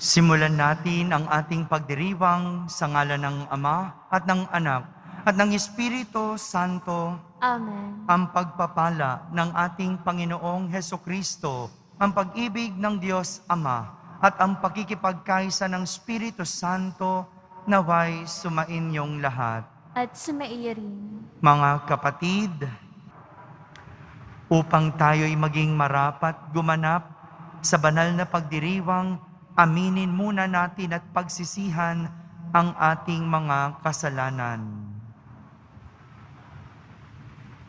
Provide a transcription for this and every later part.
Simulan natin ang ating pagdiriwang sa ngalan ng Ama at ng Anak at ng Espiritu Santo. Amen. Ang pagpapala ng ating Panginoong Hesukristo, ang pag-ibig ng Diyos Ama at ang pakikipagkaisa ng Espiritu Santo naway sumainyong lahat. At sumaiyo rin. Mga kapatid, upang tayo'y maging marapat gumanap sa banal na pagdiriwang, aminin muna natin at pagsisihan ang ating mga kasalanan.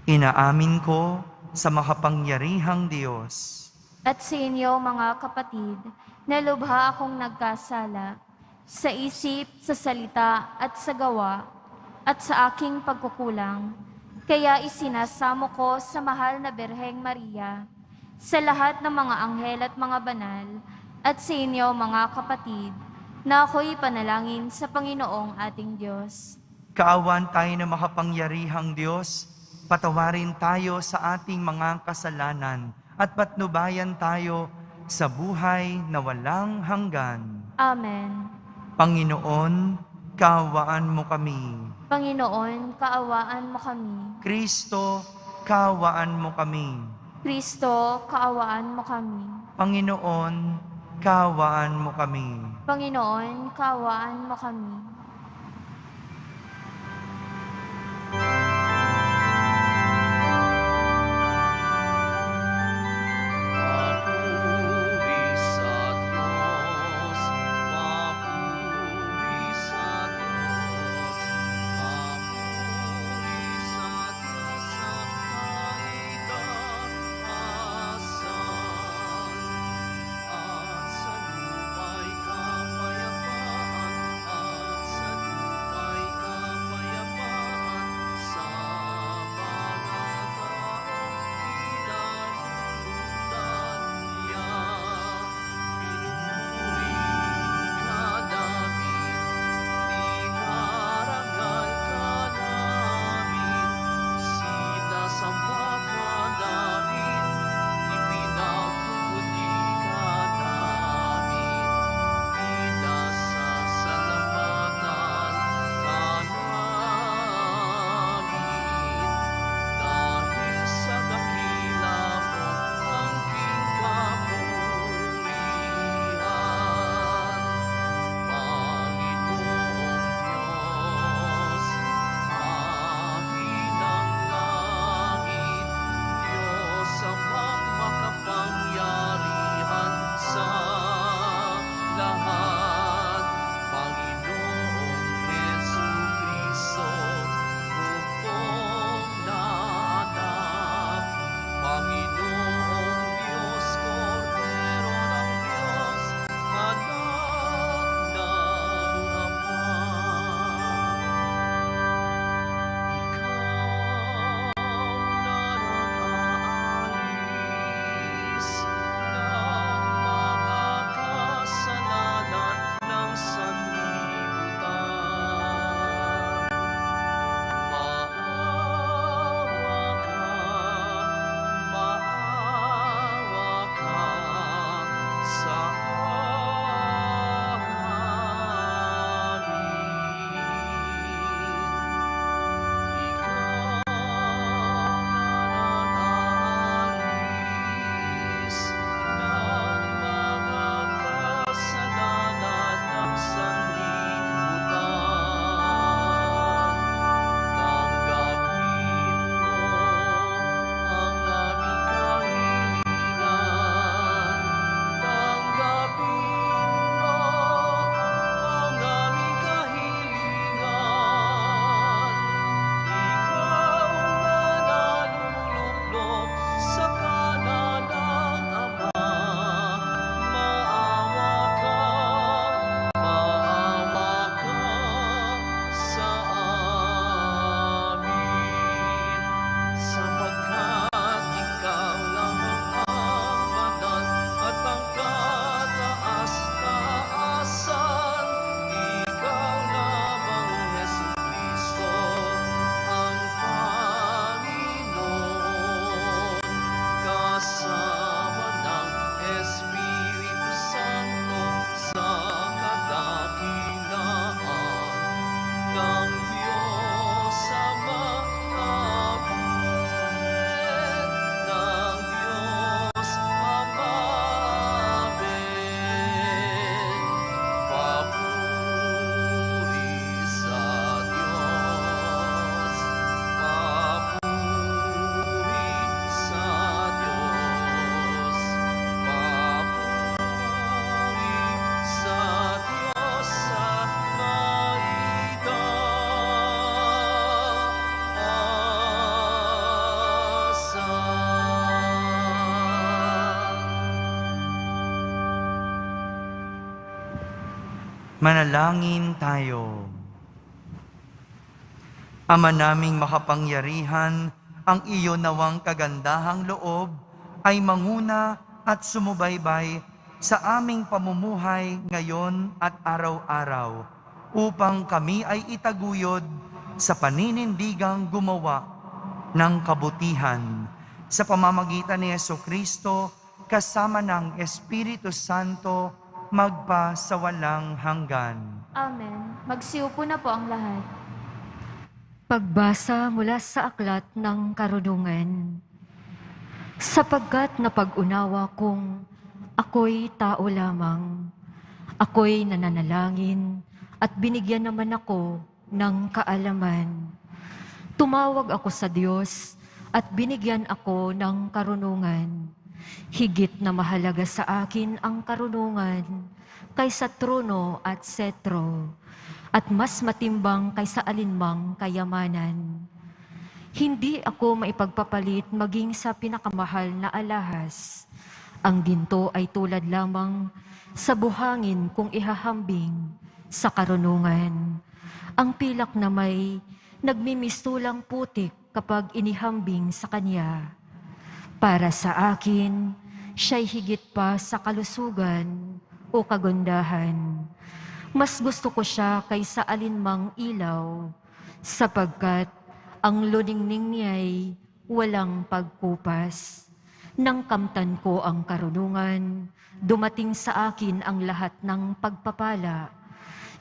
Inaamin ko sa makapangyarihang Diyos At sa inyo, mga kapatid, na lubha akong nagkasala sa isip, sa salita at sa gawa at sa aking pagkukulang. Kaya isinasamo ko sa mahal na Birheng Maria, sa lahat ng mga anghel at mga banal, at sa inyo, mga kapatid, na ako'y panalangin sa Panginoong ating Diyos. Kaawan tayo ng makapangyarihang Diyos, patawarin tayo sa ating mga kasalanan at patnubayan tayo sa buhay na walang hanggan. Amen. Panginoon, kaawaan mo kami. Panginoon, kaawaan mo kami. Kristo, kaawaan mo kami. Kristo, kaawaan mo kami. Panginoon, kaawaan mo kami. Panginoon, kaawaan mo kami. Manalangin tayo. Ama naming makapangyarihan, ang iyo nawang kagandahang loob ay manguna at sumubaybay sa aming pamumuhay ngayon at araw-araw upang kami ay itaguyod sa paninindigang gumawa ng kabutihan sa pamamagitan ni Jesucristo kasama ng Espiritu Santo magpa sa walang hanggan. Amen. Magsiupo na po ang lahat. Pagbasa mula sa aklat ng karunungan. Sapagkat napag-unawa kong ako'y tao lamang, ako'y nananalangin at binigyan naman ako ng kaalaman. Tumawag ako sa Diyos at binigyan ako ng karunungan. Higit na mahalaga sa akin ang karunungan kaysa trono at setro, at mas matimbang kaysa alinmang kayamanan. Hindi ako maipagpapalit maging sa pinakamahal na alahas. Ang ginto ay tulad lamang sa buhangin kung ihahambing sa karunungan. Ang pilak na may nagmimistulang putik kapag inihambing sa kanya. Para sa akin, siya'y higit pa sa kalusugan o kagandahan. Mas gusto ko siya kaysa alinmang ilaw, sapagkat ang luningning niya'y walang pagkupas. Nang kamtan ko ang karunungan, dumating sa akin ang lahat ng pagpapala.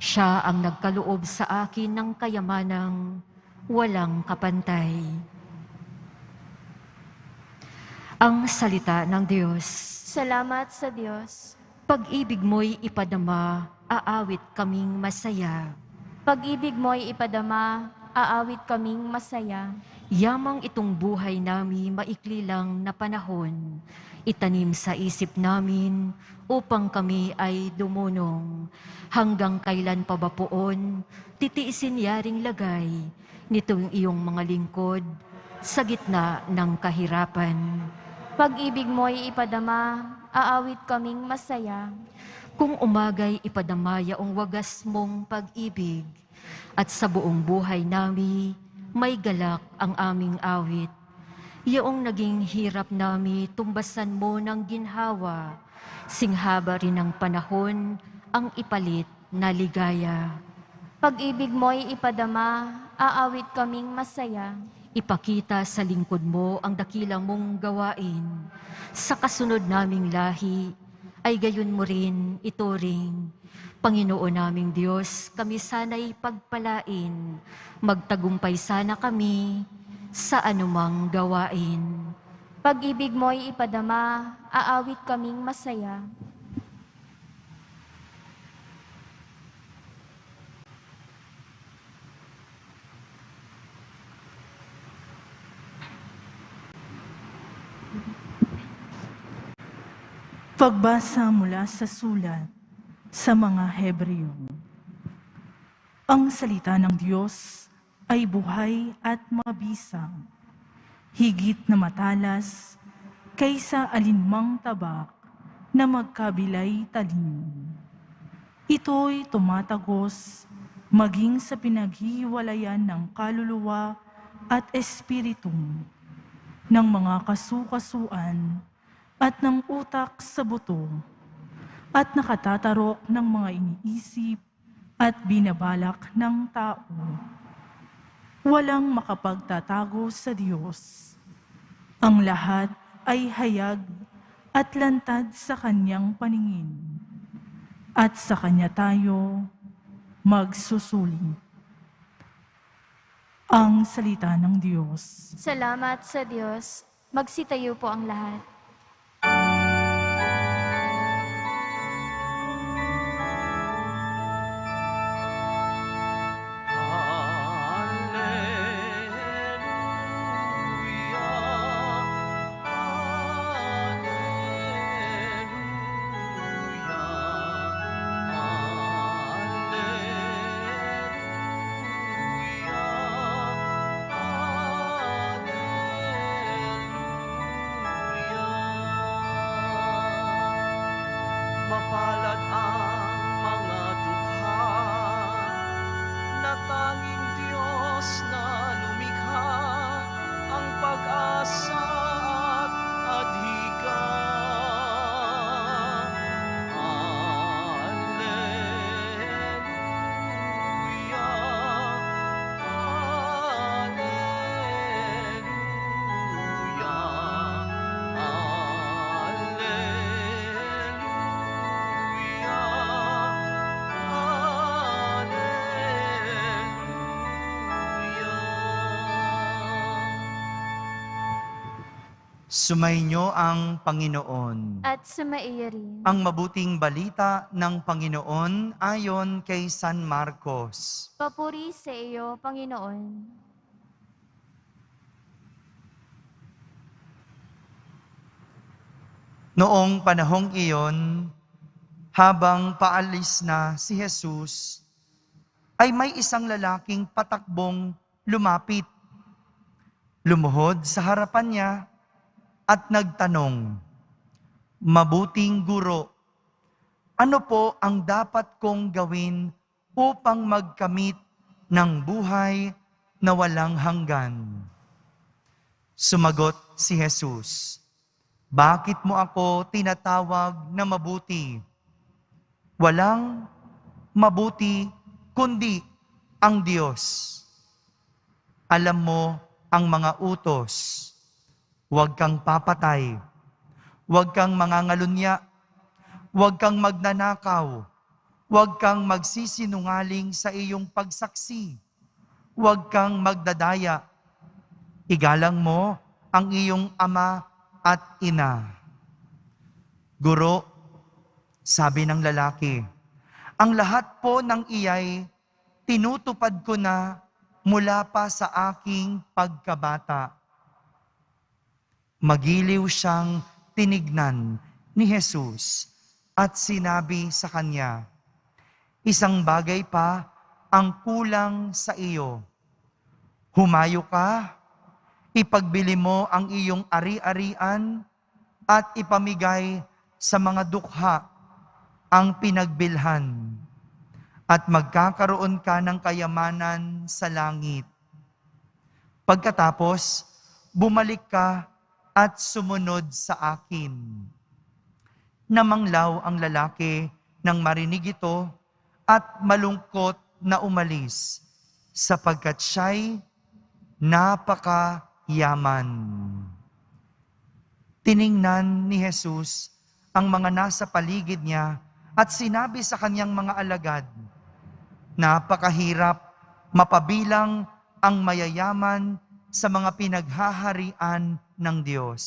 Siya ang nagkaloob sa akin ng kayamanang walang kapantay. Ang salita ng Diyos. Salamat sa Diyos. Pag-ibig mo'y ipadama, aawit kaming masaya. Pag-ibig mo'y ipadama, aawit kaming masaya. Yamang itong buhay nami maikli lang na panahon, itanim sa isip namin upang kami ay dumunong. Hanggang kailan pa ba poon, titiisin yaring lagay nitong iyong mga lingkod sa gitna ng kahirapan. Pag-ibig mo'y ipadama, aawit kaming masaya. Kung umagay ipadamaya ang wagas mong pag-ibig, at sa buong buhay nami, may galak ang aming awit. Yaong naging hirap nami, tumbasan mo ng ginhawa, singhaba rin ng panahon, ang ipalit na ligaya. Pag-ibig mo'y ipadama, aawit kaming masaya. Ipakita sa lingkod mo ang dakilang mong gawain. Sa kasunod naming lahi, ay gayon mo rin ituring. Panginoon naming Diyos, kami sana'y pagpalain. Magtagumpay sana kami sa anumang gawain. Pag-ibig mo'y ipadama, aawit kaming masaya. Pagbasa mula sa sulat sa mga Hebreo. Ang salita ng Diyos ay buhay at mabisang, higit na matalas kaysa alinmang tabak na magkabilay talim. Ito'y tumatagos maging sa pinaghiwalayan ng kaluluwa at espiritu, ng mga kasukasuan at ng utak sa buto, at nakatatarok ng mga iniisip at binabalak ng tao. Walang makapagtatago sa Diyos. Ang lahat ay hayag at lantad sa Kanyang paningin, at sa Kanya tayo magsusulit. Ang salita ng Diyos. Salamat sa Diyos. Magsitayo po ang lahat. Mapalad ang mga dukha tanging Diyos na lumikha, ang pag-asa at adhika. Alleluia, Alleluia, Sumainyo ang Panginoon. At sumaiyo rin. Ang mabuting balita ng Panginoon ayon kay San Marcos. Papuri sa iyo, Panginoon. Noong panahong iyon, habang paalis na si Jesus, ay may isang lalaking patakbong lumapit. Lumuhod sa harapan niya at nagtanong, "Mabuting guro, ano po ang dapat kong gawin upang magkamit ng buhay na walang hanggan?" Sumagot si Jesus, "Bakit mo ako tinatawag na mabuti? Walang mabuti kundi ang Diyos. Alam mo ang mga utos. Huwag kang papatay. Huwag kang mangangalunya. Huwag kang magnanakaw. Huwag kang magsisinungaling sa iyong pagsaksi. Huwag kang magdadaya. Igalang mo ang iyong ama at ina." "Guro," sabi ng lalaki, "ang lahat po ng iyay tinutupad ko na mula pa sa aking pagkabata." Magiliw siyang tinignan ni Jesus at sinabi sa kanya, "Isang bagay pa ang kulang sa iyo. Humayo ka, ipagbili mo ang iyong ari-arian at ipamigay sa mga dukha ang pinagbilhan, at magkakaroon ka ng kayamanan sa langit. Pagkatapos, bumalik ka at sumunod sa akin." Namanglaw ang lalaki nang marinig ito at malungkot na umalis, sapagkat siya'y napakayaman. Tiningnan ni Jesus ang mga nasa paligid niya at sinabi sa kanyang mga alagad, "Napakahirap mapabilang ang mayayaman sa mga pinaghaharian ng Diyos."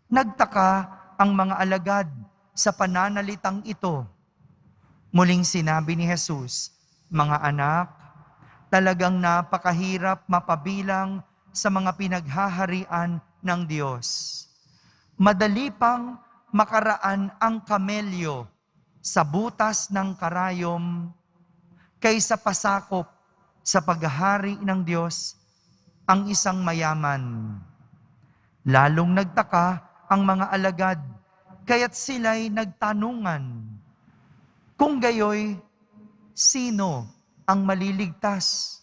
Nagtaka ang mga alagad sa pananalitang ito. Muling sinabi ni Jesus, "Mga anak, talagang napakahirap mapabilang sa mga pinaghaharian ng Diyos. Madali pang makaraan ang kamelyo sa butas ng karayom kaysa pasakop sa paghahari ng Diyos ang isang mayaman." Lalong nagtaka ang mga alagad, kaya't sila'y nagtanungan, "Kung gayoy, sino ang maliligtas?"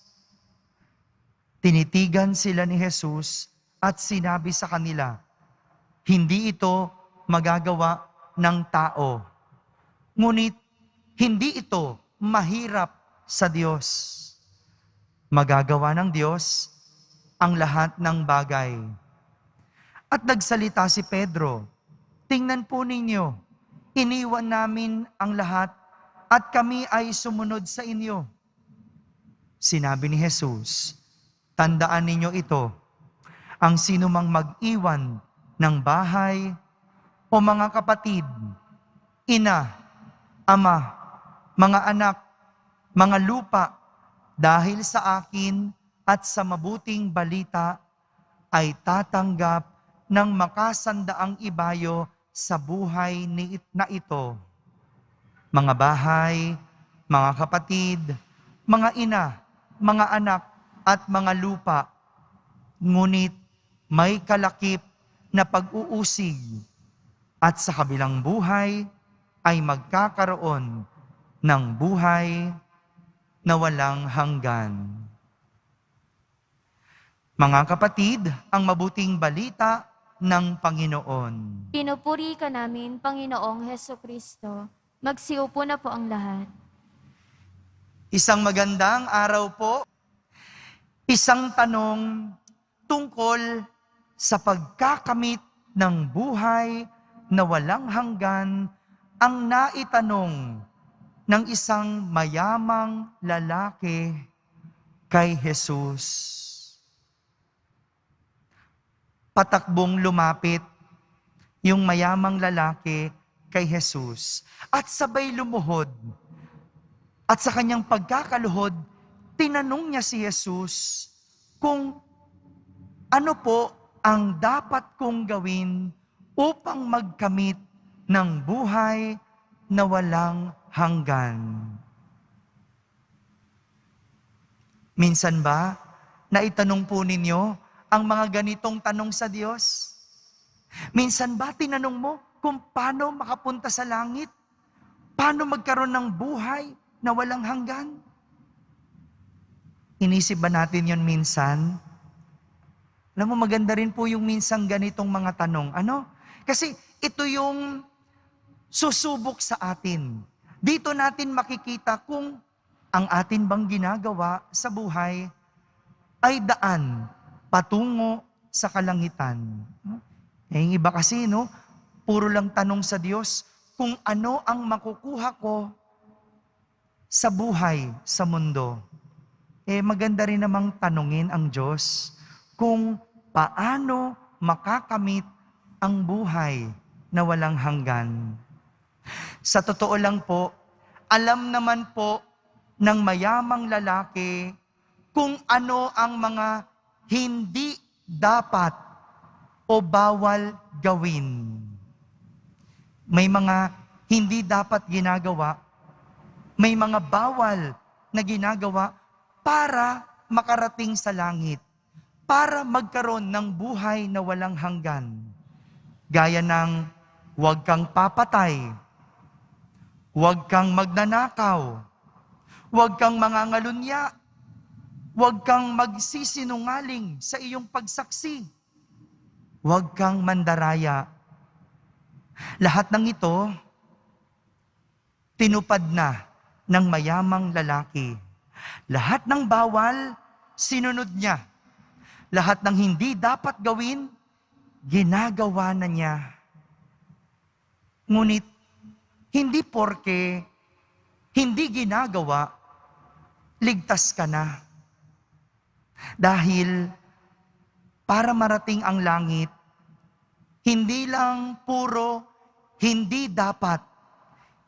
Tinitigan sila ni Jesus at sinabi sa kanila, "Hindi ito magagawa ng tao. Ngunit hindi ito mahirap sa Diyos. Magagawa ng Diyos ang lahat ng bagay." At nagsalita si Pedro, "Tingnan po ninyo, iniwan namin ang lahat at kami ay sumunod sa inyo." Sinabi ni Jesus, "Tandaan ninyo ito, ang sinumang mag-iwan ng bahay o mga kapatid, ina, ama, mga anak, mga lupa, dahil sa akin at sa mabuting balita, ay tatanggap ng makasandaang ibayo sa buhay na ito. Mga bahay, mga kapatid, mga ina, mga anak, at mga lupa, ngunit may kalakip na pag-uusig, at sa kabilang buhay ay magkakaroon ng buhay na walang hanggan. Mga kapatid, ang mabuting balita ng Panginoon. Pinupuri ka namin, Panginoong Heso Kristo. Magsiupo na po ang lahat. Isang magandang araw po. Isang tanong tungkol sa pagkakamit ng buhay na walang hanggan ang naitanong ng isang mayamang lalaki kay Jesus. Patakbong lumapit yung mayamang lalaki kay Jesus at sabay lumuhod. At sa kanyang pagkakaluhod, tinanong niya si Jesus kung ano po ang dapat kong gawin upang magkamit ng buhay na walang hanggan. Minsan ba, naitanong po ninyo ang mga ganitong tanong sa Diyos? Minsan ba tinanong mo kung paano makapunta sa langit? Paano magkaroon ng buhay na walang hanggan? Inisip ba natin yon minsan? Alam mo, maganda rin po yung minsan ganitong mga tanong. Ano? Kasi ito yung susubok sa atin. Dito natin makikita kung ang atin bang ginagawa sa buhay ay daan patungo sa kalangitan. Yung iba kasi, puro lang tanong sa Diyos kung ano ang makukuha ko sa buhay, sa mundo. Maganda rin namang tanungin ang Diyos kung paano makakamit ang buhay na walang hanggan. Sa totoo lang po, alam naman po ng mayamang lalaki kung ano ang mga hindi dapat o bawal gawin. May mga hindi dapat ginagawa, may mga bawal na ginagawa para makarating sa langit, para magkaroon ng buhay na walang hanggan. Gaya ng huwag kang papatay, huwag kang magnanakaw, huwag kang mangangalunya, huwag kang magsisinungaling sa iyong pagsaksi, huwag kang mandaraya. Lahat ng ito, tinupad na ng mayamang lalaki. Lahat ng bawal, sinunod niya. Lahat ng hindi dapat gawin, ginagawa na niya. Ngunit, hindi porke hindi ginagawa, ligtas ka na. Dahil para marating ang langit, hindi lang puro hindi dapat,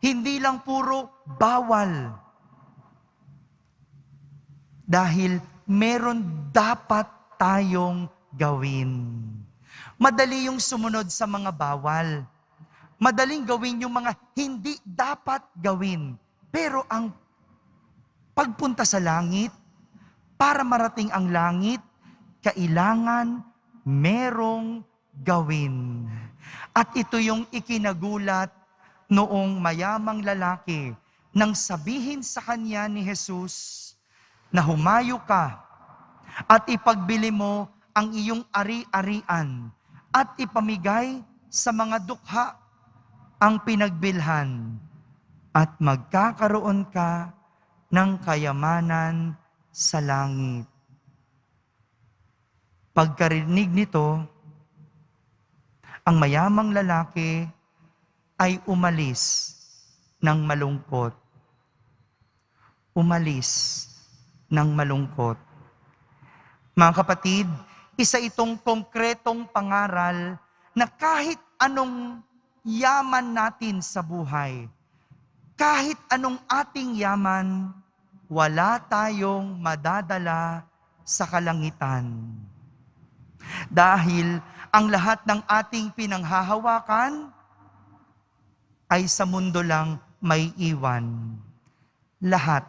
hindi lang puro bawal. Dahil meron dapat tayong gawin. Madali yung sumunod sa mga bawal. Madaling gawin yung mga hindi dapat gawin. Pero ang pagpunta sa langit, para marating ang langit, kailangan merong gawin. At ito yung ikinagulat noong mayamang lalaki nang sabihin sa kanya ni Jesus na humayo ka at ipagbili mo ang iyong ari-arian at ipamigay sa mga dukha ang pinagbilhan at magkakaroon ka ng kayamanan sa langit. Pagkarinig nito, ang mayamang lalaki ay umalis ng malungkot. Umalis ng malungkot. Mga kapatid, isa itong konkretong pangaral na kahit anong yaman natin sa buhay, kahit anong ating yaman, wala tayong madadala sa kalangitan. Dahil ang lahat ng ating pinanghahawakan ay sa mundo lang may iwan. Lahat.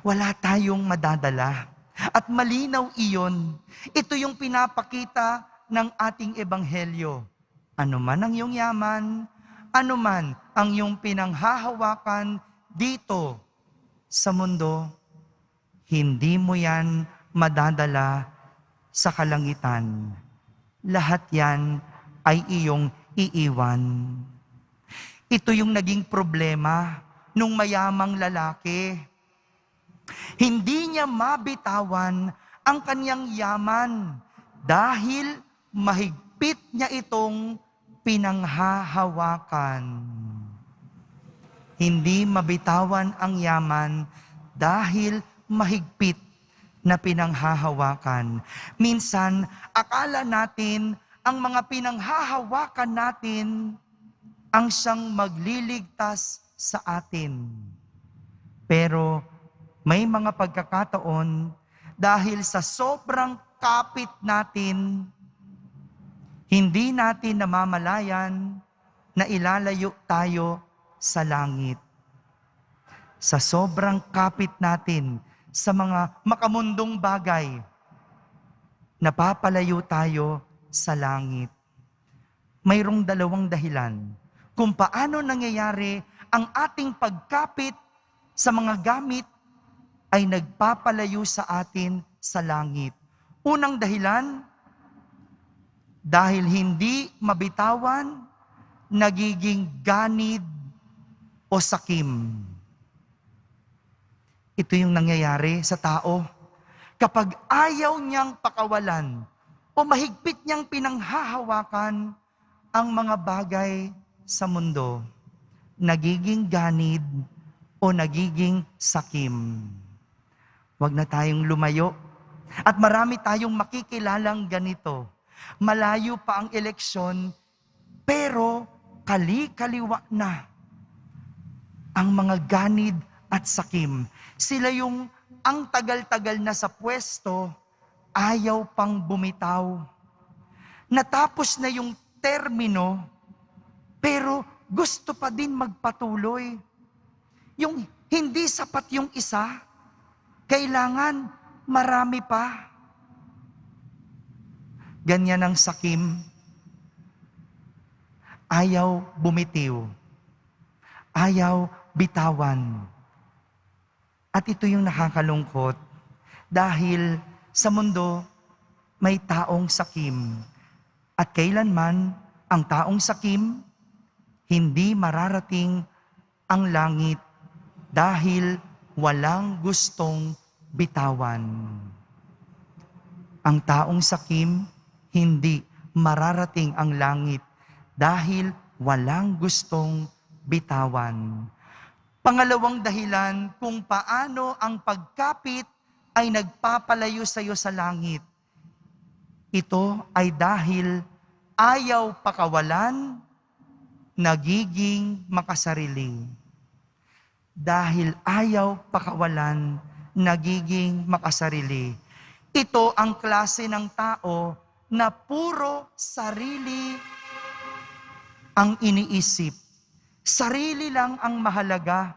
Wala tayong madadala. At malinaw iyon. Ito yung pinapakita ng ating ebanghelyo. Ano man ang iyong yaman, ano man ang iyong pinanghahawakan dito sa mundo, hindi mo yan madadala sa kalangitan. Lahat yan ay iyong iiwan. Ito yung naging problema nung mayamang lalaki. Hindi niya mabitawan ang kanyang yaman dahil mahigpit niya itong pinanghahawakan. Hindi mabitawan ang yaman dahil mahigpit na pinanghahawakan. Minsan, akala natin ang mga pinanghahawakan natin ang siyang magliligtas sa atin. Pero may mga pagkakataon dahil sa sobrang kapit natin, hindi natin namamalayan na ilalayo tayo sa langit. Sa sobrang kapit natin sa mga makamundong bagay, napapalayo tayo sa langit. Mayroong dalawang dahilan kung paano nangyayari ang ating pagkapit sa mga gamit ay nagpapalayo sa atin sa langit. Unang dahilan, dahil hindi mabitawan, nagiging ganid o sakim. Ito yung nangyayari sa tao. Kapag ayaw niyang pakawalan o mahigpit niyang pinanghahawakan ang mga bagay sa mundo, nagiging ganid o nagiging sakim. Huwag na tayong lumayo. At marami tayong makikilalang ganito. Malayo pa ang eleksyon, pero kali-kaliwa na ang mga ganid at sakim. Sila yung ang tagal-tagal na sa pwesto, ayaw pang bumitaw. Natapos na yung termino, pero gusto pa din magpatuloy. Yung hindi sapat yung isa, kailangan marami pa. Ganyan ang sakim. Ayaw bumitiw. Ayaw bitawan. At ito yung nakakalungkot dahil sa mundo may taong sakim. At kailanman ang taong sakim hindi mararating ang langit dahil walang gustong bitawan. Ang taong sakim hindi mararating ang langit dahil walang gustong bitawan. Pangalawang dahilan kung paano ang pagkapit ay nagpapalayo sa iyo sa langit. Ito ay dahil ayaw pakawalan, nagiging makasarili. Dahil ayaw pakawalan, nagiging makasarili. Ito ang klase ng tao na puro sarili ang iniisip. Sarili lang ang mahalaga,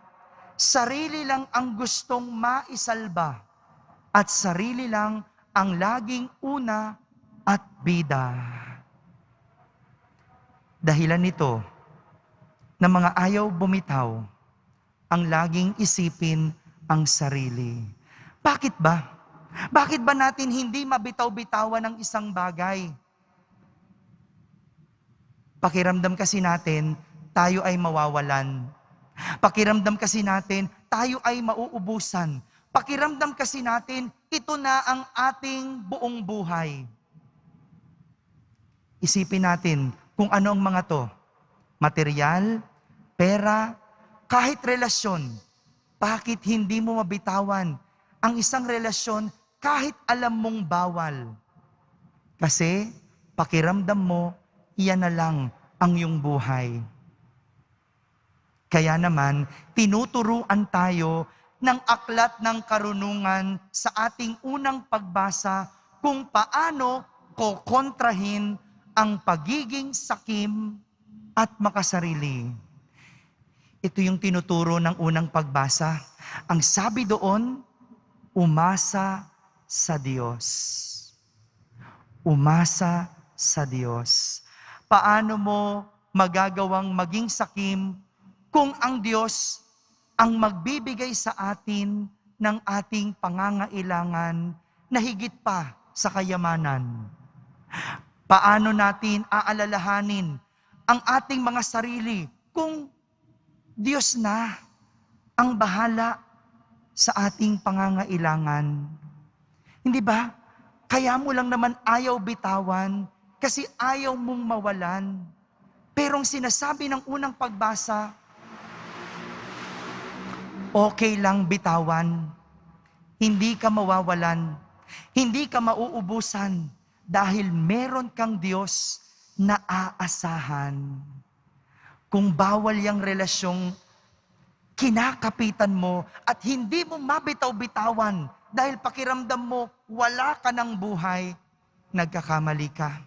sarili lang ang gustong maisalba, at sarili lang ang laging una at bida. Dahilan nito na mga ayaw bumitaw, ang laging isipin ang sarili. Bakit ba? Bakit ba natin hindi mabitaw-bitawan ng isang bagay? Pakiramdam kasi natin, tayo ay mawawalan. Pakiramdam kasi natin, tayo ay mauubusan. Pakiramdam kasi natin, ito na ang ating buong buhay. Isipin natin kung ano ang mga to. Material, pera, kahit relasyon. Bakit hindi mo mabitawan ang isang relasyon kahit alam mong bawal? Kasi pakiramdam mo, iyan na lang ang iyong buhay. Kaya naman, tinuturuan tayo ng aklat ng karunungan sa ating unang pagbasa kung paano kokontrahin ang pagiging sakim at makasarili. Ito yung tinuturo ng unang pagbasa. Ang sabi doon, umasa sa Diyos. Umasa sa Diyos. Paano mo magagawang maging sakim kung ang Diyos ang magbibigay sa atin ng ating pangangailangan na higit pa sa kayamanan. Paano natin aalalahanin ang ating mga sarili kung Diyos na ang bahala sa ating pangangailangan? Hindi ba? Kaya mo lang naman ayaw bitawan kasi ayaw mong mawalan. Pero ang sinasabi ng unang pagbasa, okay lang bitawan. Hindi ka mawawalan. Hindi ka mauubusan dahil meron kang Diyos na aasahan. Kung bawal yung relasyong kinakapitan mo at hindi mo mabitaw-bitawan dahil pakiramdam mo wala ka ng buhay, nagkakamali ka.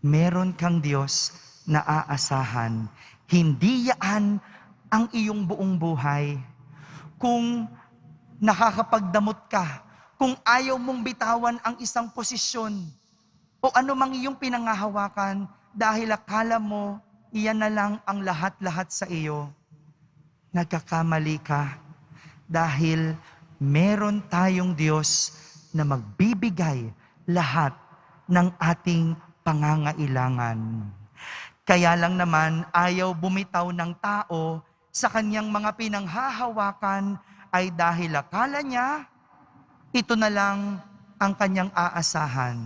Meron kang Diyos na aasahan. Hindi yaan ang iyong buong buhay. Kung nakakapagdamot ka, kung ayaw mong bitawan ang isang posisyon o anumang iyong pinangahawakan dahil akala mo iyan na lang ang lahat-lahat sa iyo, nagkakamali ka dahil meron tayong Diyos na magbibigay lahat ng ating pangangailangan. Kaya lang naman ayaw bumitaw ng tao sa kanyang mga pinanghahawakan ay dahil akala niya ito na lang ang kanyang aasahan.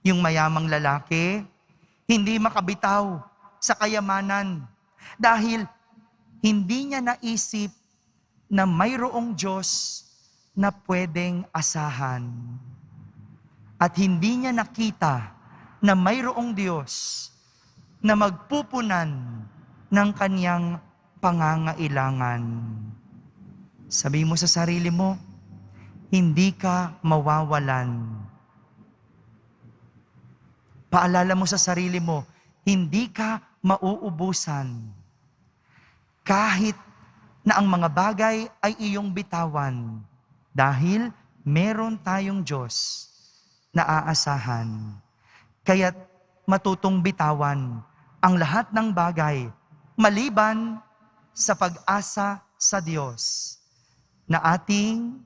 Yung mayamang lalaki, hindi makabitaw sa kayamanan dahil hindi niya naisip na mayroong Diyos na pwedeng asahan. At hindi niya nakita na mayroong Diyos na magpupunan ng kanyang pangangailangan. Sabi mo sa sarili mo, hindi ka mawawalan. Paalala mo sa sarili mo, hindi ka mauubusan. Kahit na ang mga bagay ay iyong bitawan dahil meron tayong Diyos na aasahan. Kaya't matutong bitawan ang lahat ng bagay maliban sa pag-asa sa Diyos na ating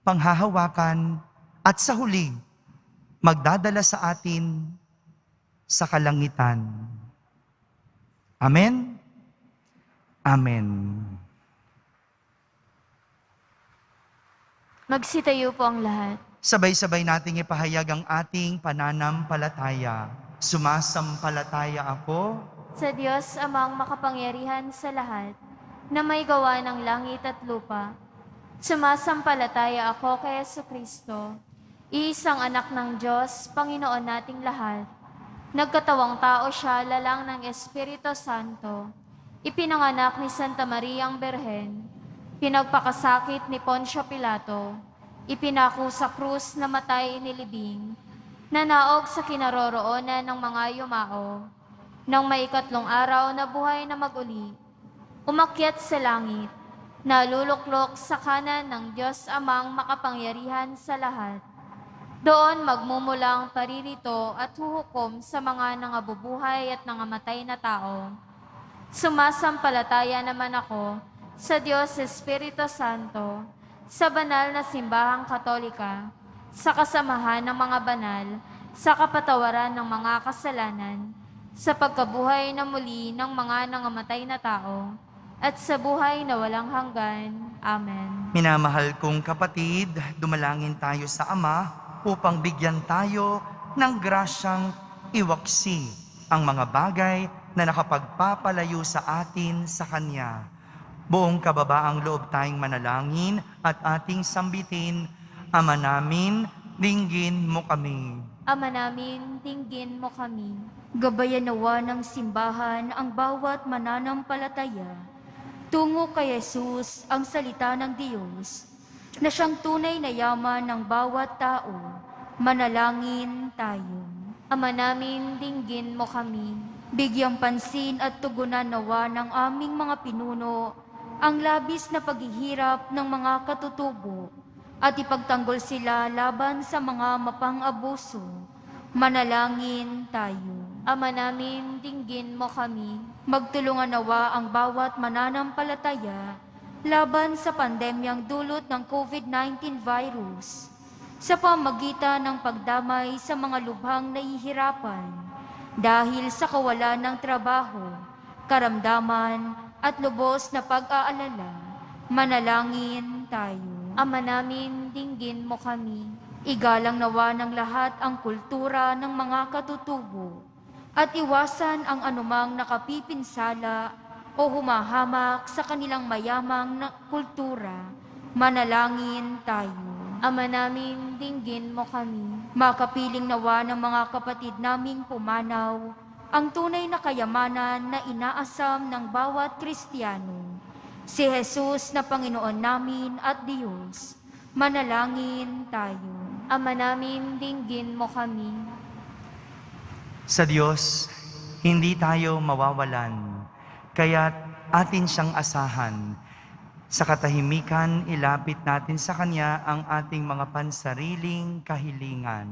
panghahawakan at sa huli magdadala sa atin sa kalangitan. Amen? Amen. Magsitayo po ang lahat. Sabay-sabay nating ipahayag ang ating pananampalataya. Sumasampalataya ako Sa Diyos amang makapangyarihan sa lahat, na may gawa ng langit at lupa. Sumasampalataya ako kay Jesucristo, iisang anak ng Diyos, Panginoon nating lahat. Nagkatawang tao siya, lalang ng Espiritu Santo. Ipinanganak ni Santa Maria ang Berhen. Pinagpakasakit ni Poncio Pilato. Ipinako sa krus na matay inilibing. Nanaog sa kinaroroonan ng mga yumao. Nang may ikatlong araw na buhay na maguli, umakyat sa langit, naluluklok sa kanan ng Diyos amang makapangyarihan sa lahat. Doon magmumulang paririto at huhukom sa mga nangabubuhay at nangamatay na tao. Sumasampalataya naman ako sa Diyos Espiritu Santo, sa banal na simbahang katolika, sa kasamahan ng mga banal, sa kapatawaran ng mga kasalanan, sa pagkabuhay na muli ng mga nangamatay na tao, at sa buhay na walang hanggan. Amen. Minamahal kong kapatid, dumalangin tayo sa Ama upang bigyan tayo ng grasyang iwaksi ang mga bagay na nakapagpapalayo sa atin sa Kanya. Buong kababaang loob tayong manalangin at ating sambitin, Ama namin, dinggin mo kami. Ama namin, dinggin mo kami. Gabayan nawa ng simbahan ang bawat mananampalataya tungo kay Jesus ang salita ng Diyos na siyang tunay na yaman ng bawat tao. Manalangin tayo. Ama namin, dinggin mo kami. Bigyang pansin at tugunan nawa ng aming mga pinuno ang labis na paghihirap ng mga katutubo at ipagtanggol sila laban sa mga mapang-abuso. Manalangin tayo. Ama namin, dinggin mo kami. Magtulungan nawa ang bawat mananampalataya laban sa pandemyang dulot ng COVID-19 virus, sa pamagitan ng pagdamay sa mga lubhang nahihirapan dahil sa kawalan ng trabaho, karamdaman at lubos na pag-aalala, manalangin tayo. Ama namin, dinggin mo kami. Igalang nawa ng lahat ang kultura ng mga katutubo at iwasan ang anumang nakapipinsala o humahamak sa kanilang mayamang na kultura. Manalangin tayo. Ama namin, dinggin mo kami. Makapiling nawa ng mga kapatid naming pumanaw ang tunay na kayamanan na inaasam ng bawat Kristiyano. Si Jesus na Panginoon namin at Diyos. Manalangin tayo. Ama namin, dinggin mo kami. Sa Diyos, hindi tayo mawawalan, kaya't atin siyang asahan. Sa katahimikan, ilapit natin sa Kanya ang ating mga pansariling kahilingan.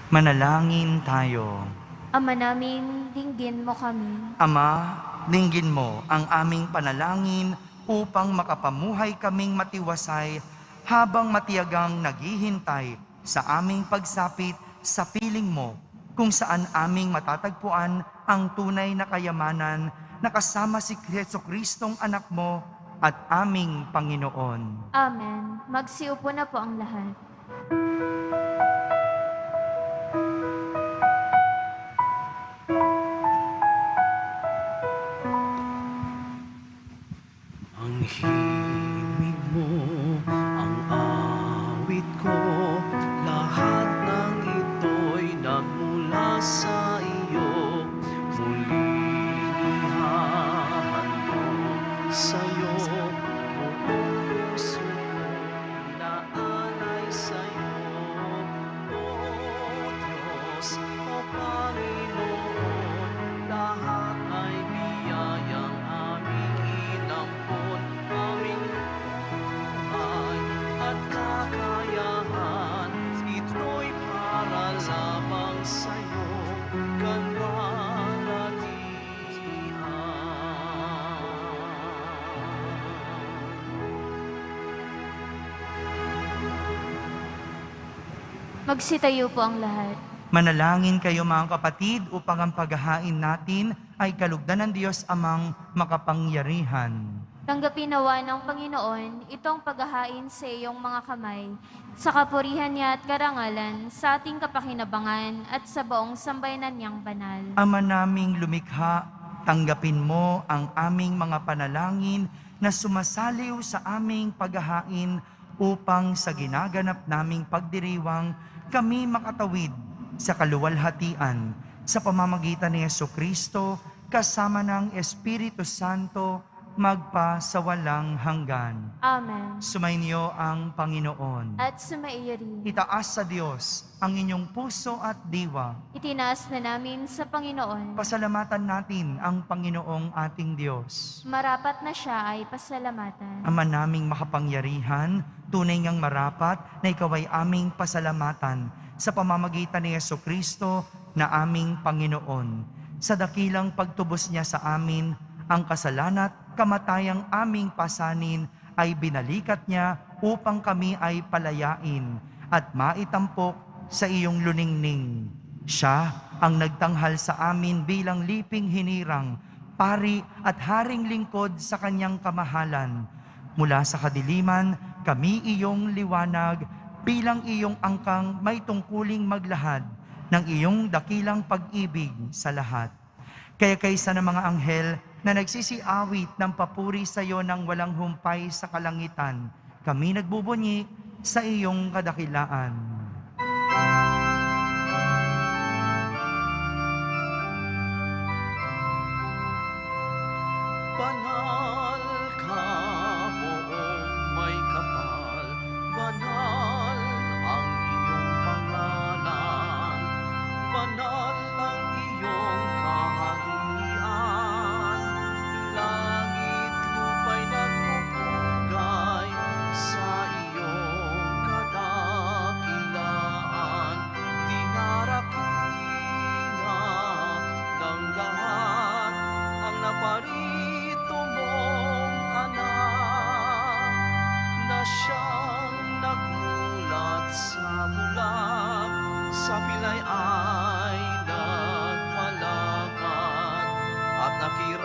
Manalangin tayo. Ama namin, dinggin mo kami. Ama, dinggin mo ang aming panalangin upang makapamuhay kaming matiwasay habang matiyagang naghihintay sa aming pagsapit sa piling mo, kung saan aming matatagpuan ang tunay na kayamanan na kasama si Jesucristong anak mo at aming Panginoon. Amen. Magsiupo na po ang lahat. Ang himig mo, ang awit ko, lahat ng ito'y nagmula sa iyo. Muling ihahandog sa'yo, buong puso ko inaalay sa'yo. O Diyos, o Panginoon, lahat ay biyayang aming inampon, aming buhay at kakayahan. Ito'y para lamang sa'yo, Magsitayo po ang lahat. Manalangin kayo mga kapatid upang ang paghahain natin ay kalugdan ng Diyos amang makapangyarihan. Tanggapin nawa ng Panginoon itong paghahain sa iyong mga kamay, sa kapurihan niya at karangalan, sa ating kapakinabangan at sa buong sambayanan niyang banal. Ama naming lumikha, tanggapin mo ang aming mga panalangin na sumasaliw sa aming paghahain upang sa ginaganap naming pagdiriwang kami makatawid sa kaluwalhatian sa pamamagitan ni Jesucristo kasama ng Espiritu Santo magpa sa walang hanggan. Amen. Sumainyo ang Panginoon. At sumaiyo rin. Itaas sa Diyos ang inyong puso at diwa. Itinaas na namin sa Panginoon. Pasalamatan natin ang Panginoong ating Diyos. Marapat na siya ay pasalamatan. Ama naming makapangyarihan, tunay ngang marapat na ikaw ay aming pasalamatan sa pamamagitan ni Jesucristo na aming Panginoon. Sa dakilang pagtubos niya sa amin, ang kasalanan at kamatayang aming pasanin ay binalikat niya upang kami ay palayain at maitampok sa iyong luningning. Siya ang nagtanghal sa amin bilang liping hinirang, pari at haring lingkod sa kanyang kamahalan. Mula sa kadiliman, kami iyong liwanag bilang iyong angkang may tungkuling maglahad ng iyong dakilang pag-ibig sa lahat. Kaya kaysa ng mga anghel na nagsisiawit ng papuri sa iyo ng walang humpay sa kalangitan, kami nagbubunyi sa iyong kadakilaan. banal ka, poong may kapal, banal ang iyong pangalan, banal ang iyong kaharian, langit lupa'y nagpupugay sa iyong kadakilaan.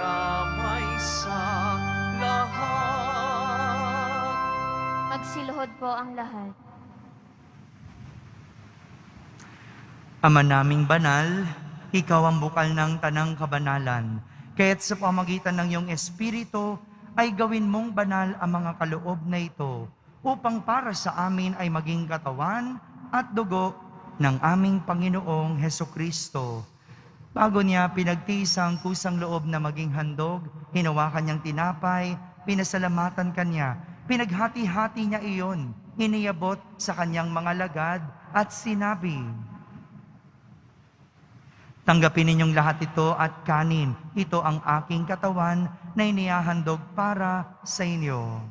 karamay sa lahat. Magsiluhod po ang lahat. Ama naming banal, ikaw ang bukal ng tanang kabanalan. Kaya't sa pamagitan ng iyong Espiritu, ay gawin mong banal ang mga kaloob na ito, upang para sa amin ay maging katawan at dugo ng aming Panginoong Hesukristo. Bago niya pinagtiis ang kusang loob na maging handog, hinawakan niyang tinapay, pinasalamatan kanya, pinaghati-hati niya iyon, iniyabot sa kanyang mga lagad at sinabi, "Tanggapin ninyong lahat ito at kanin. Ito ang aking katawan na inihahandog para sa inyo."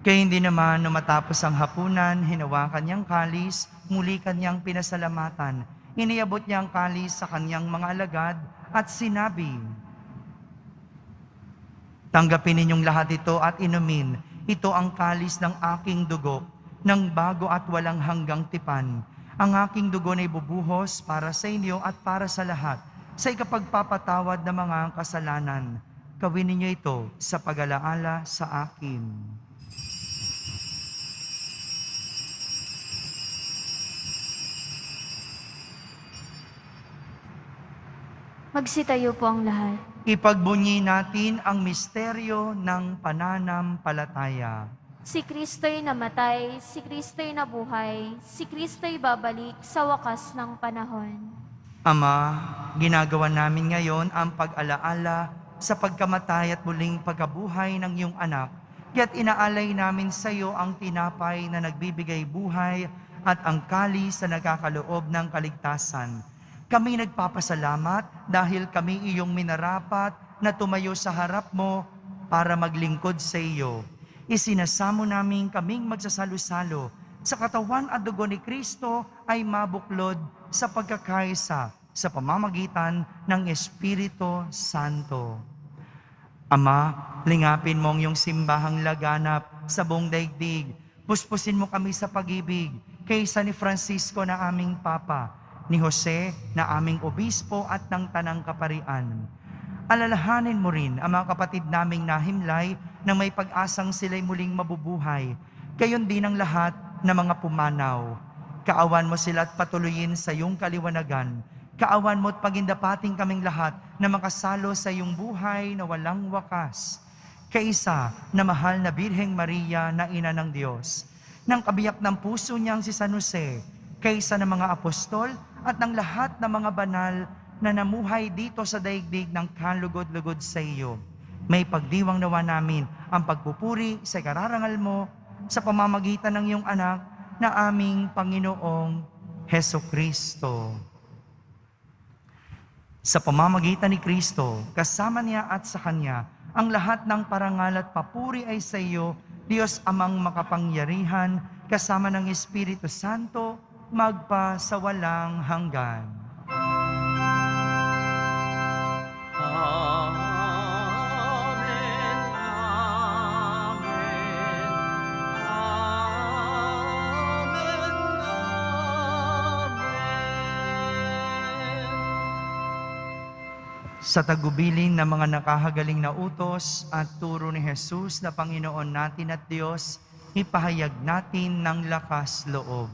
Kaya hindi naman nung matapos ang hapunan, hinawakan niyang kalis, muli kanyang pinasalamatan. Iniyabot niya ang kalis sa kanyang mga alagad at sinabi, "Tanggapin ninyong lahat ito at inumin. Ito ang kalis ng aking dugo, ng bago at walang hanggang tipan. Ang aking dugo na ibubuhos para sa inyo at para sa lahat, sa ikapagpapatawad ng mga kasalanan. Gawin ninyo ito sa pag-alaala sa akin." Magsitayo po ang lahat. Ipagbunyi natin ang misteryo ng pananampalataya. Si Kristo'y namatay, si Kristo'y nabuhay, si Kristo'y babalik sa wakas ng panahon. Ama, ginagawa namin ngayon ang pag-alaala sa pagkamatay at muling pagkabuhay ng iyong anak. Kaya't inaalay namin sa iyo ang tinapay na nagbibigay buhay at ang kalis na nagkakaloob ng kaligtasan. Kami nagpapasalamat dahil kami iyong minarapat na tumayo sa harap mo para maglingkod sa iyo. Isinasamo namin kaming magsasalo-salo sa katawan at dugo ni Kristo ay mabuklod sa pagkakaisa sa pamamagitan ng Espiritu Santo. Ama, lingapin mo ang iyong simbahang laganap sa buong daigdig. Puspusin mo kami sa pag-ibig kaysa ni Francisco na aming Papa, ni Jose na aming obispo at ng Tanang Kaparian. Alalahanin mo rin ang mga kapatid naming nahimlay na may pag-asang sila'y muling mabubuhay. Gayon din ang lahat na mga pumanaw. Kaawan mo sila at patuloyin sa iyong kaliwanagan. Kaawan mo at pagindapating kaming lahat na makasalo sa iyong buhay na walang wakas. Kaisa na mahal na Birheng Maria na Ina ng Diyos, ng kabiyak ng puso niyang si San Jose, kaysa ng mga apostol at ng lahat ng mga banal na namuhay dito sa daigdig ng kalugod-lugod sa iyo. May pagdiwang nawa namin ang pagpupuri sa kararangal mo sa pamamagitan ng iyong anak na aming Panginoong Hesukristo. Sa pamamagitan ni Kristo, kasama niya at sa Kanya, ang lahat ng parangal at papuri ay sa iyo, Diyos Amang makapangyarihan, kasama ng Espiritu Santo, magpa sa walang hanggan. Amen, amen, amen, amen. Sa tagubilin ng mga nakahagaling na utos at turo ni Jesus na Panginoon natin at Diyos, ipahayag natin ng lakas loob.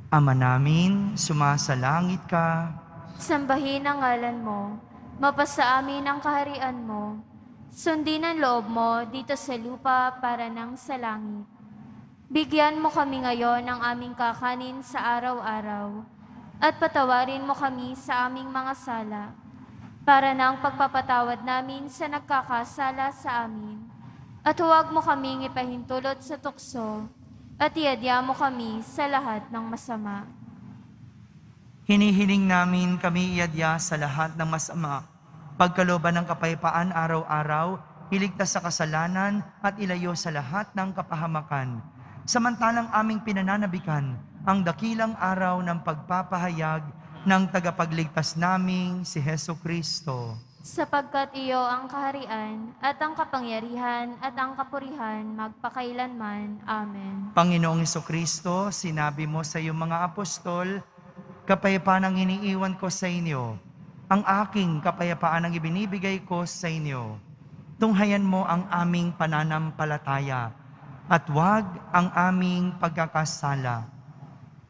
Ama namin, sumasalangit ka. Sambahin ang ngalan mo, mapasa amin ang kaharian mo. Sundin ang loob mo dito sa lupa para nang sa langit. Bigyan mo kami ngayon ng aming kakanin sa araw-araw at patawarin mo kami sa aming mga sala para nang pagpapatawad namin sa nagkakasala sa amin. At huwag mo kaming ipahintulot sa tukso at iadya mo kami sa lahat ng masama. Hinihiling namin kami iadya sa lahat ng masama, pagkalooban ng kapayapaan araw-araw, iligtas sa kasalanan at ilayo sa lahat ng kapahamakan. Samantalang aming pinananabikan ang dakilang araw ng pagpapahayag ng tagapagligtas naming si Hesukristo. sapagkat iyo ang kaharian at ang kapangyarihan at ang kapurihan magpakailanman. Amen. Panginoong Kristo, sinabi mo sa iyong mga apostol, kapayapaan ang iniiwan ko sa inyo, ang aking kapayapaan ang ibinibigay ko sa inyo. Tunghayan mo ang aming pananampalataya at huwag ang aming pagkakasala.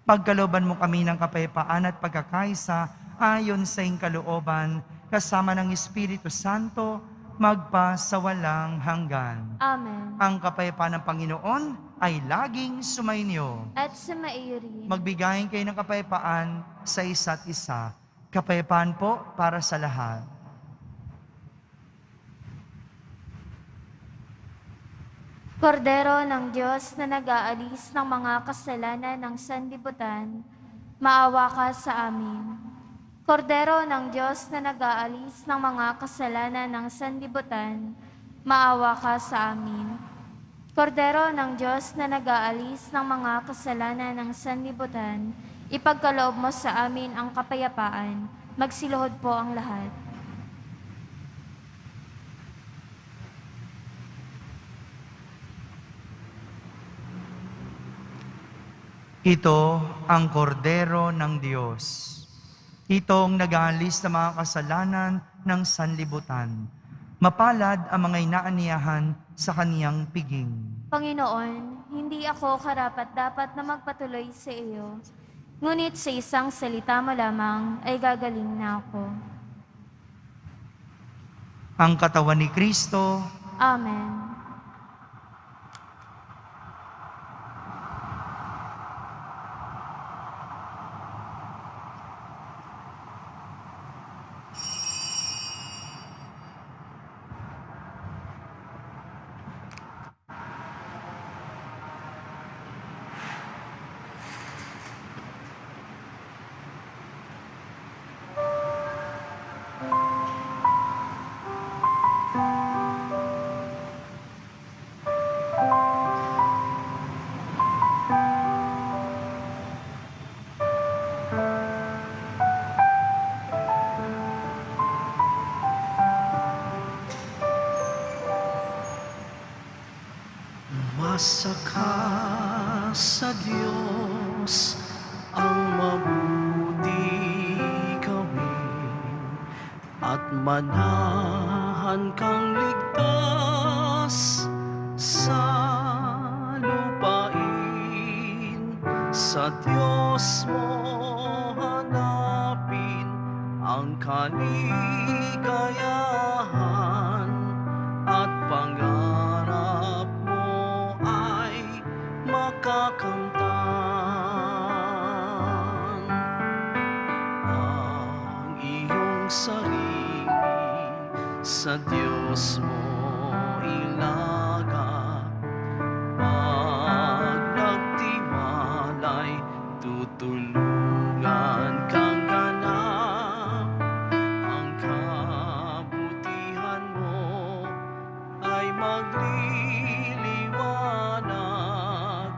Pagkalooban mo kami ng kapayapaan at pagkakaisa ayon sa iyong kalooban, kasama ng Espiritu Santo, magpasawalang hanggan. Amen. Ang kapayapaan ng Panginoon ay laging sumainyo. At sumaiyo rin. Magbigayin kayo ng kapayapaan sa isa't isa. Kapayapaan po para sa lahat. Kordero ng Diyos na nag-aalis ng mga kasalanan ng sanlibutan, maawa ka sa amin. Kordero ng Diyos na nag-aalis ng mga kasalanan ng sanlibutan, maawa ka sa amin. Kordero ng Diyos na nag-aalis ng mga kasalanan ng sanlibutan, ipagkaloob mo sa amin ang kapayapaan. Magsiluhod po ang lahat. Ito ang kordero ng Diyos. Itong nag-aalis ng mga kasalanan ng sanlibutan. Mapalad ang mga inaaniyahan sa kaniyang piging. Panginoon, hindi ako karapat-dapat na magpatuloy sa iyo. Ngunit sa isang salita mo lamang ay gagaling na ako. Ang katawan ni Kristo, Amen. Umasa ka sa Diyos, ang mabuti gawin, at manahan kang ligtas sa lupain. Sa Diyos mo hanapin ang kaligayahan, at pangarap mo ay makakamtan. Ang iyong sarili sa Diyos mo ilaga. Pag nagtiwalay, tutulungan kang ganap. Ang kabutihan mo ay magliliwanag,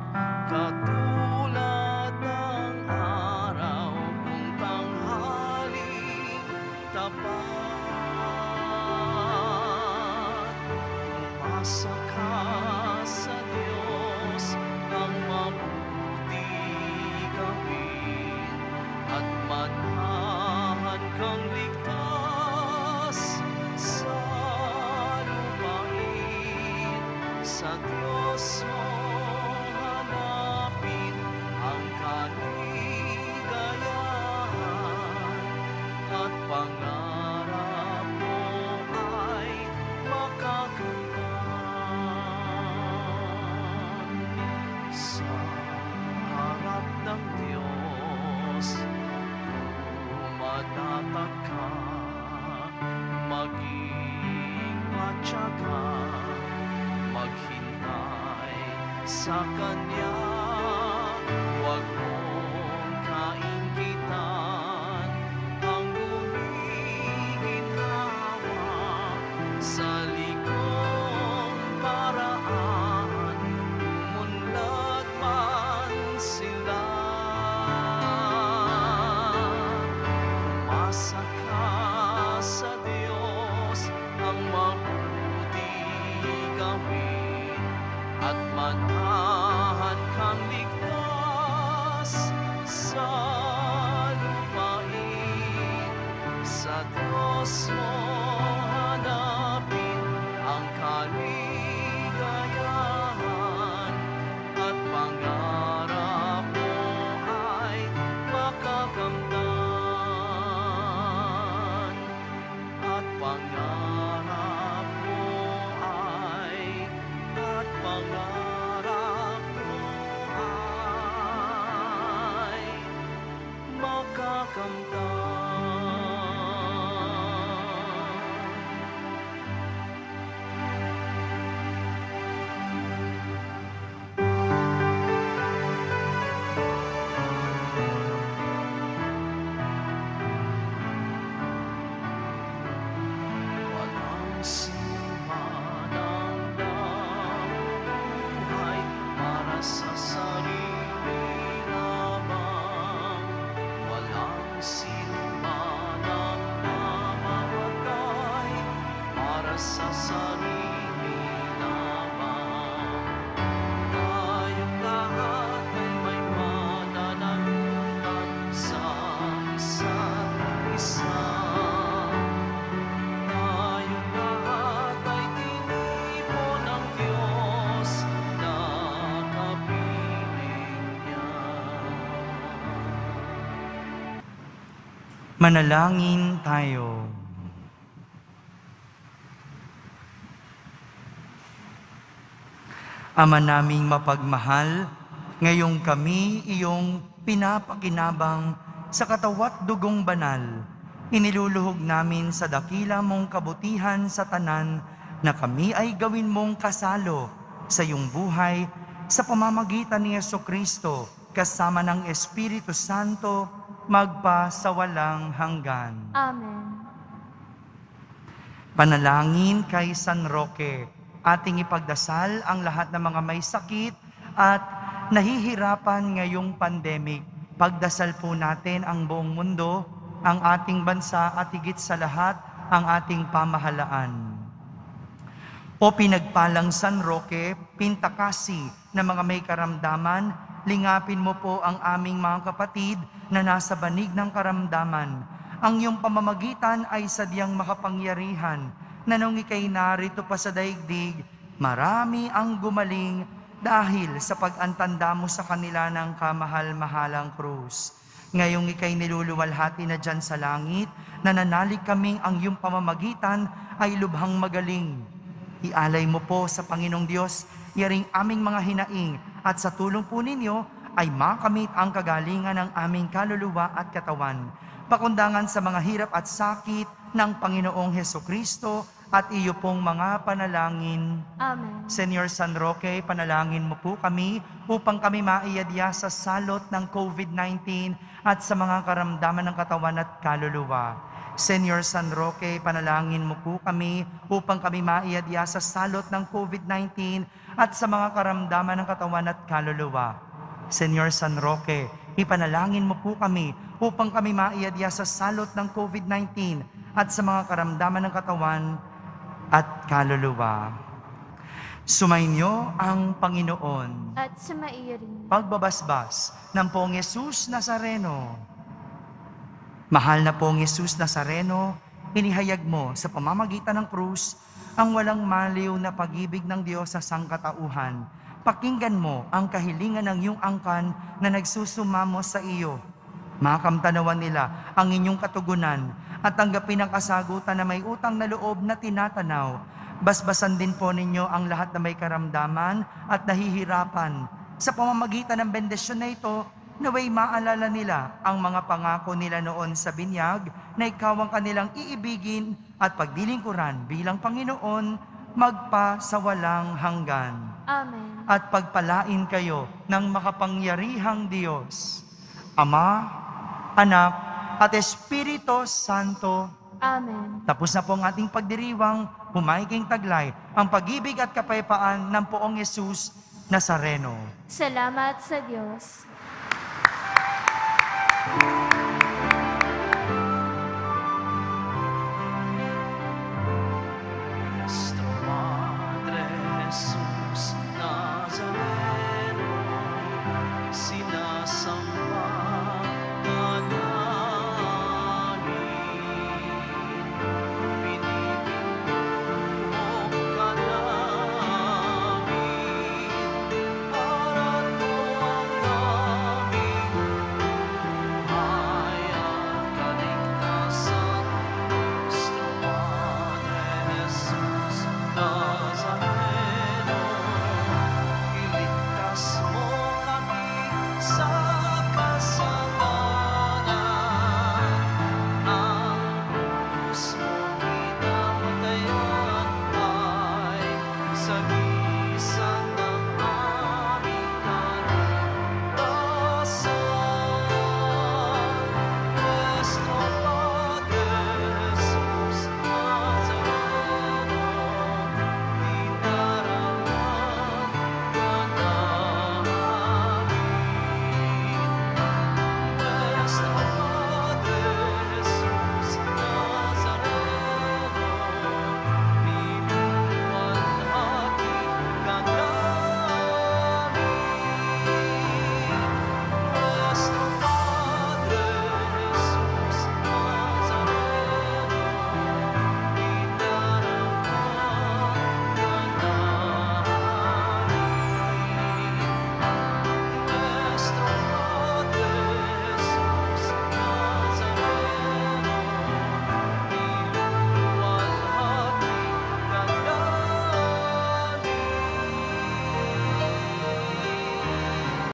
katulad ng araw kung tanghaling tapat. Umasa ka sa Diyos, ang mabuti gawin, at manahan kang ligtas sa lupain. Sa Diyos mo hanapin ang kaligayahan, at pangarap mo ay makakamtan. Sa harap ng Diyos, tumatatag ka, maging matyaga, maghintay sa Kanya. Huwag mong kainggitan ang gumiginhawa, sa likong paraan umunlad man sila. Umasa ka sa Diyos, Manalangin tayo. Ama naming mapagmahal, ngayong kami iyong pinapakinabang sa katawat dugong banal, iniluluhog namin sa dakila mong kabutihan sa tanan na kami ay gawin mong kasalo sa iyong buhay sa pamamagitan ni Jesucristo kasama ng Espiritu Santo magpa sa walang hanggan. Amen. Panalangin kay San Roque, ating ipagdasal ang lahat ng mga may sakit at nahihirapan ngayong pandemic. Pagdasal po natin ang buong mundo, ang ating bansa at higit sa lahat ang ating pamahalaan. O pinagpalang San Roque, pintakasi na mga may karamdaman, lingapin mo po ang aming mga kapatid na nasa banig ng karamdaman. Ang iyong pamamagitan ay sadyang makapangyarihan, na nung ika'y narito pa sa daigdig, marami ang gumaling dahil sa pag-antanda mo sa kanila ng kamahal-mahalang krus. Ngayong ika'y niluluwalhati na dyan sa langit, nananalig kaming ang iyong pamamagitan ay lubhang magaling. Ialay mo po sa Panginoong Diyos, yaring aming mga hinaing, at sa tulong po ninyo ay makamit ang kagalingan ng aming kaluluwa at katawan. Pakundangan sa mga hirap at sakit ng Panginoong Hesukristo at iyo pong mga panalangin. Amen. Senyor San Roque, panalangin mo po kami upang kami maiyadya sa salot ng COVID-19 at sa mga karamdaman ng katawan at kaluluwa. Senyor San Roque, panalangin mo po kami upang kami maiyadya sa salot ng COVID-19 at sa mga karamdaman ng katawan at kaluluwa. Senyor San Roque, ipanalangin mo po kami upang kami maiyadya sa salot ng COVID-19 at sa mga karamdaman ng katawan at kaluluwa. Sumainyo ang Panginoon. At sumaiyo rin. Pagbabasbas ng Poong Yesus Nazareno. Mahal na Poong Yesus Nazareno, inihayag mo sa pamamagitan ng krus ang walang maliw na pag-ibig ng Diyos sa sangkatauhan. Pakinggan mo ang kahilingan ng iyong angkan na nagsusumamo sa iyo. Makamtanawan nila ang inyong katugunan at tanggapin ang kasagutan na may utang na loob na tinatanaw. Basbasan din po ninyo ang lahat na may karamdaman at nahihirapan. Sa pamamagitan ng bendisyon na ito, naway maalala nila ang mga pangako nila noon sa binyag na ikaw ang kanilang iibigin at pagdilingkuran bilang Panginoon magpa sa walang hanggan. Amen. At pagpalain kayo ng makapangyarihang Diyos, Ama, Anak, at Espiritu Santo. Amen. Tapos na po ang ating pagdiriwang, humaiking taglay ang pag-ibig at kapayapaan ng Poong Yesus Nazareno. Salamat sa Diyos.